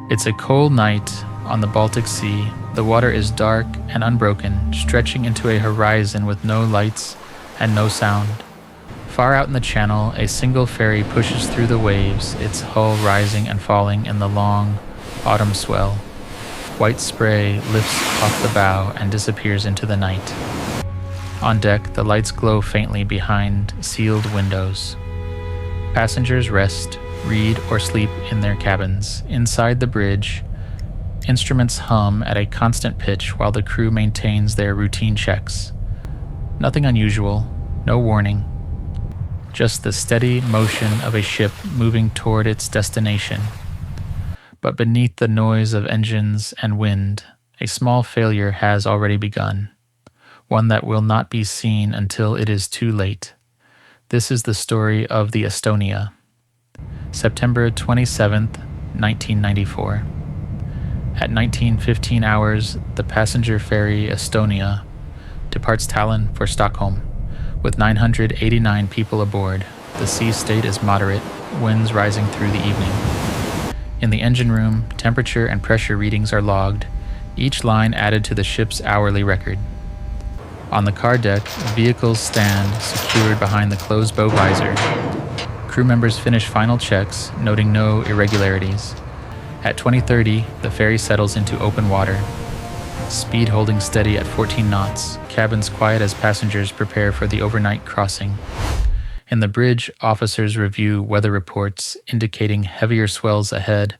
It's a cold night on the Baltic Sea. The water is dark and unbroken, stretching into a horizon with no lights and no sound. Far out in the channel, a single ferry pushes through the waves, its hull rising and falling in the long autumn swell. White spray lifts off the bow and disappears into the night. On deck, the lights glow faintly behind sealed windows. Passengers rest, read, or sleep in their cabins. Inside the bridge, instruments hum at a constant pitch while the crew maintains their routine checks. Nothing unusual, no warning. Just the steady motion of a ship moving toward its destination. But beneath the noise of engines and wind, a small failure has already begun. One that will not be seen until it is too late. This is the story of the Estonia. September 27th, 1994. At 19:15 hours, the passenger ferry Estonia departs Tallinn for Stockholm, with 989 people aboard. The sea state is moderate, winds rising through the evening. In the engine room, temperature and pressure readings are logged, each line added to the ship's hourly record. On the car deck, vehicles stand secured behind the closed bow visor. Crew members finish final checks, noting no irregularities. At 20:30, the ferry settles into open water. Speed holding steady at 14 knots, cabins quiet as passengers prepare for the overnight crossing. In the bridge, officers review weather reports indicating heavier swells ahead,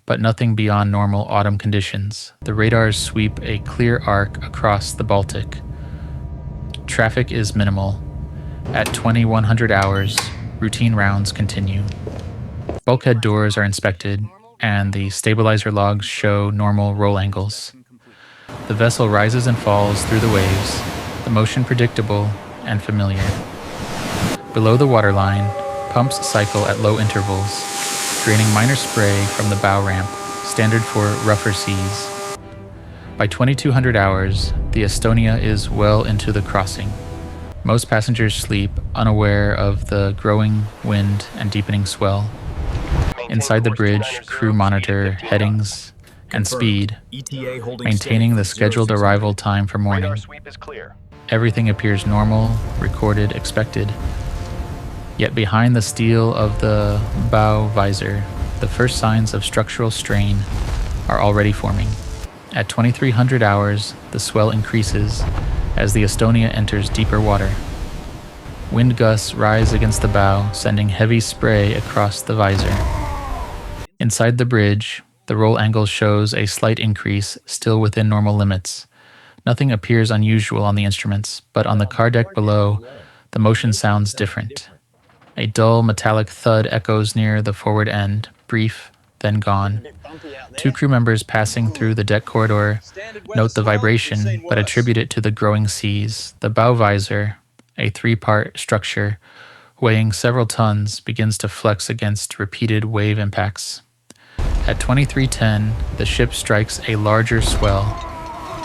but nothing beyond normal autumn conditions. The radars sweep a clear arc across the Baltic. Traffic is minimal. At 2100 hours, routine rounds continue. Bulkhead doors are inspected, and the stabilizer logs show normal roll angles. The vessel rises and falls through the waves, the motion predictable and familiar. Below the waterline, pumps cycle at low intervals, draining minor spray from the bow ramp, standard for rougher seas. By 2200 hours, the Estonia is well into the crossing. Most passengers sleep, unaware of the growing wind and deepening swell. Inside the bridge, crew monitor headings and speed, maintaining the scheduled arrival time for morning. Everything appears normal, recorded, expected. Yet behind the steel of the bow visor, the first signs of structural strain are already forming. At 2300 hours, the swell increases as the Estonia enters deeper water. Wind gusts rise against the bow, sending heavy spray across the visor. Inside the bridge, the roll angle shows a slight increase, still within normal limits. Nothing appears unusual on the instruments, but on the car deck below, the motion sounds different. A dull metallic thud echoes near the forward end, brief, then gone. Two crew members passing through the deck corridor note the vibration, but attribute it to the growing seas. The bow visor, a three-part structure weighing several tons, begins to flex against repeated wave impacts. At 2310, the ship strikes a larger swell.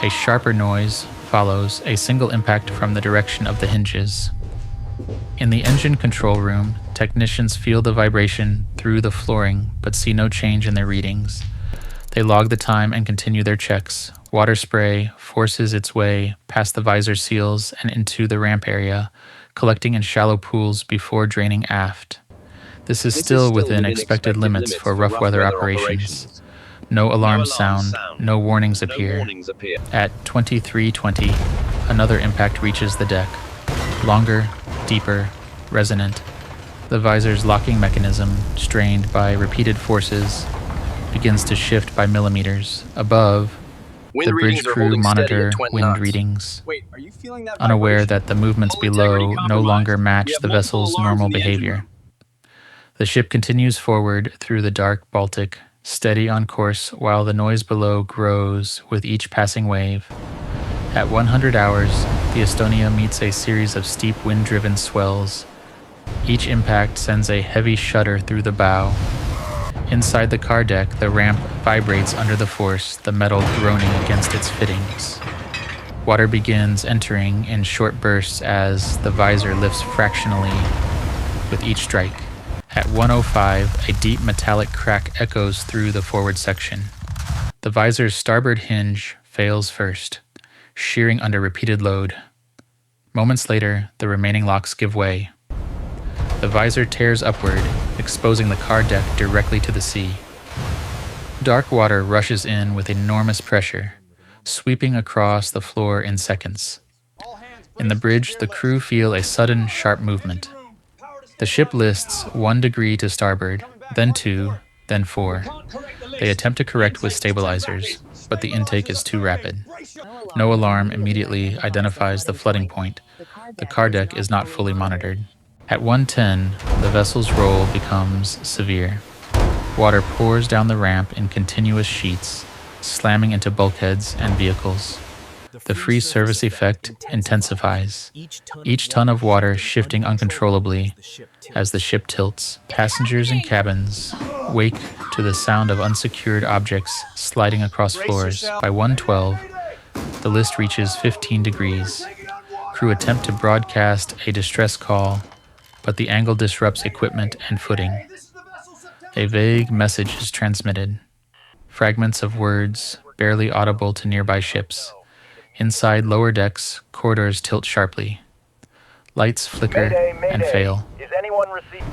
A sharper noise follows, a single impact from the direction of the hinges. In the engine control room, technicians feel the vibration through the flooring, but see no change in their readings. They log the time and continue their checks. Water spray forces its way past the visor seals and into the ramp area, collecting in shallow pools before draining aft. This is still within expected limits for rough weather operations. No alarms sound, no warnings appear. At 23:20, another impact reaches the deck. Longer, deeper, resonant. The visor's locking mechanism, strained by repeated forces, begins to shift by millimeters. Above, the bridge crew monitor wind readings, unaware that the movements below no longer match the vessel's normal behavior. The ship continues forward through the dark Baltic, steady on course while the noise below grows with each passing wave. At 100 hours, the Estonia meets a series of steep wind-driven swells. Each impact sends a heavy shudder through the bow. Inside the car deck, the ramp vibrates under the force, the metal groaning against its fittings. Water begins entering in short bursts as the visor lifts fractionally with each strike. At 1:05, a deep metallic crack echoes through the forward section. The visor's starboard hinge fails first, shearing under repeated load. Moments later, the remaining locks give way. The visor tears upward, exposing the car deck directly to the sea. Dark water rushes in with enormous pressure, sweeping across the floor in seconds. In the bridge, the crew feel a sudden, sharp movement. The ship lists 1 degree to starboard, then 2, then 4. They attempt to correct with stabilizers, but the intake is too rapid. No alarm immediately identifies the flooding point. The car deck is not fully monitored. At 1:10, the vessel's roll becomes severe. Water pours down the ramp in continuous sheets, slamming into bulkheads and vehicles. The free service effect intensifies, each ton of water shifting uncontrollably as the ship tilts. Passengers in cabins wake to the sound of unsecured objects sliding across floors. By 1:12, the list reaches 15 degrees. Crew attempt to broadcast a distress call, but the angle disrupts equipment and footing. A vague message is transmitted. Fragments of words, barely audible to nearby ships. Inside lower decks, corridors tilt sharply. Lights flicker and fail.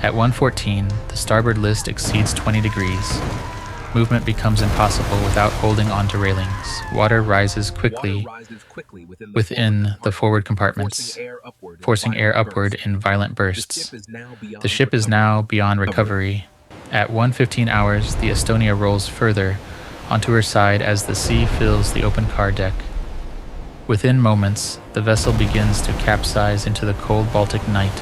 At 1:14, the starboard list exceeds 20 degrees. Movement becomes impossible without holding onto railings. Water rises quickly within the forward compartments, forcing air upward in violent bursts. The ship is now beyond recovery. At 1:15 hours, the Estonia rolls further onto her side as the sea fills the open car deck. Within moments, the vessel begins to capsize into the cold Baltic night,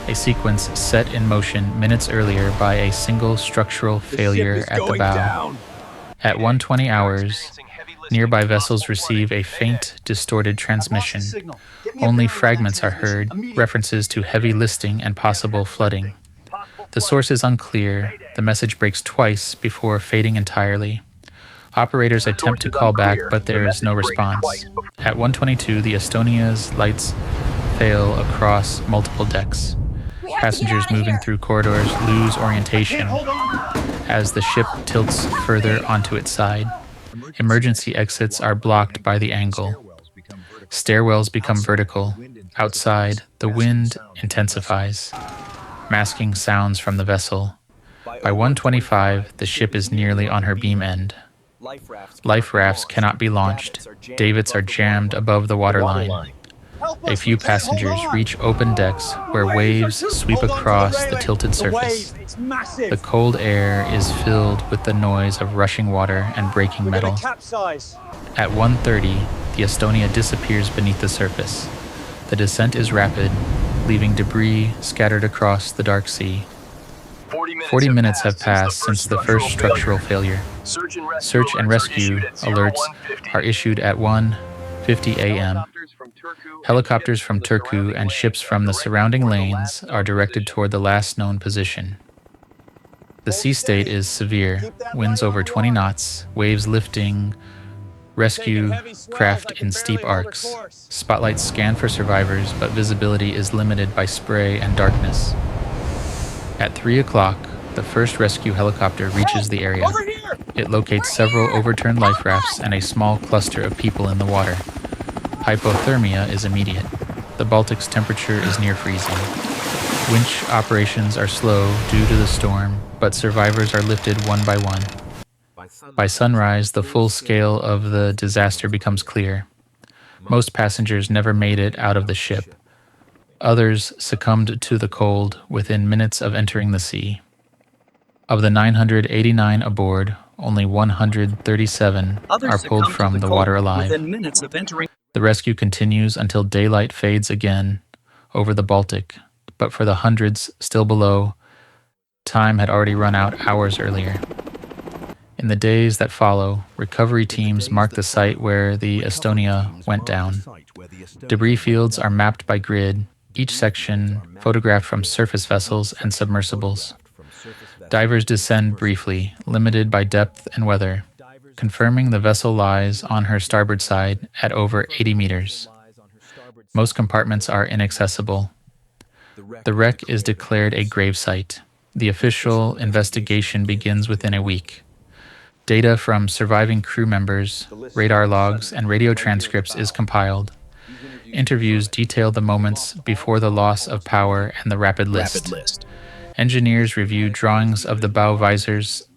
a sequence set in motion minutes earlier by a single structural failure at the bow. At 1:20 hours, nearby vessels receive a faint, distorted transmission. Only fragments are heard, references to heavy listing and possible flooding. The source is unclear. The message breaks twice before fading entirely. Operators attempt to call back, but there is no response. At 1:22, the Estonia's lights fail across multiple decks. Passengers moving through corridors lose orientation as the ship tilts further onto its side. Emergency exits are blocked by the angle. Stairwells become vertical. Outside, the wind intensifies, masking sounds from the vessel. By 1:25, the ship is nearly on her beam end. Life rafts cannot be launched. Davits are jammed above the waterline. A few passengers reach open decks where waves sweep across the tilted surface. The cold air is filled with the noise of rushing water and breaking metal. At 1:30, the Estonia disappears beneath the surface. The descent is rapid, leaving debris scattered across the dark sea. 40 minutes have passed since the first structural failure. Search and rescue alerts are issued at 1:50 a.m. Helicopters from Turku and ships from the surrounding lanes are directed toward the last known position. The sea state is severe, winds over 20 knots, waves lifting rescue craft in steep arcs. Spotlights scan for survivors, but visibility is limited by spray and darkness. At 3 o'clock, the first rescue helicopter reaches the area. It locates several overturned life rafts and a small cluster of people in the water. Hypothermia is immediate. The Baltic's temperature is near freezing. Winch operations are slow due to the storm, but survivors are lifted one by one. By sunrise, the full scale of the disaster becomes clear. Most passengers never made it out of the ship. Others succumbed to the cold within minutes of entering the sea. Of the 989 aboard, only 137 are pulled from the water alive. The rescue continues until daylight fades again over the Baltic, but for the hundreds still below, time had already run out hours earlier. In the days that follow, recovery teams mark the site where the Estonia went down. Debris fields are mapped by grid, each section photographed from surface vessels and submersibles. Divers descend briefly, limited by depth and weather, confirming the vessel lies on her starboard side at over 80 meters. Most compartments are inaccessible. The wreck is declared a grave site. The official investigation begins within a week. Data from surviving crew members, radar logs, and radio transcripts is compiled. Interviews detail the moments before the loss of power and the rapid list. Engineers review drawings of the bow visors,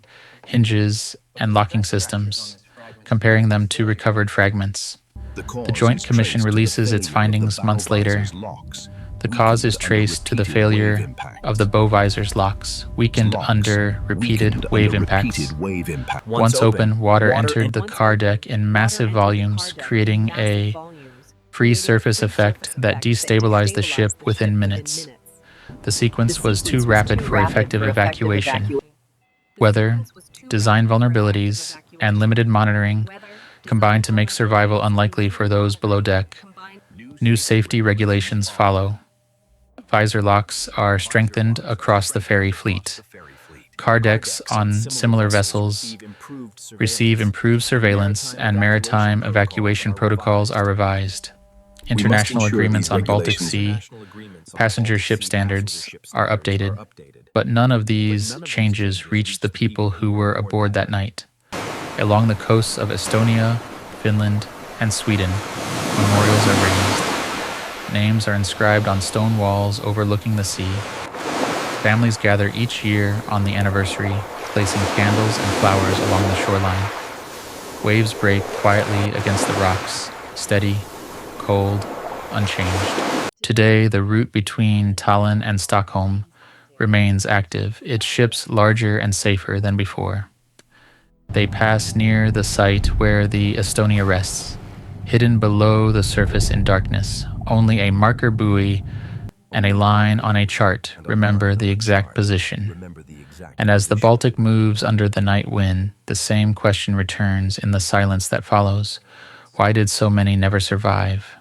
hinges, and locking systems, comparing them to recovered fragments. The Joint Commission releases its findings months later. The cause is traced to the failure of the bow visor's locks, weakened under repeated wave impacts. Once open, water entered the car deck in massive volumes, creating a free surface effect that destabilized the ship within minutes. The sequence was too rapid for effective evacuation. Weather, design vulnerabilities, and limited monitoring combined to make survival unlikely for those below deck. New safety regulations follow. Visor locks are strengthened across the ferry fleet. Car decks on similar vessels receive improved surveillance, and maritime evacuation protocols are revised. International agreements on Baltic Sea, passenger ship standards are updated, but none of these changes reached the people who were aboard that night. Along the coasts of Estonia, Finland, and Sweden, memorials are raised. Names are inscribed on stone walls overlooking the sea. Families gather each year on the anniversary, placing candles and flowers along the shoreline. Waves break quietly against the rocks, steady, cold, unchanged. Today, the route between Tallinn and Stockholm remains active, its ships larger and safer than before. They pass near the site where the Estonia rests, hidden below the surface in darkness. Only a marker buoy and a line on a chart remember the exact position. And as the Baltic moves under the night wind, the same question returns in the silence that follows. Why did so many never survive?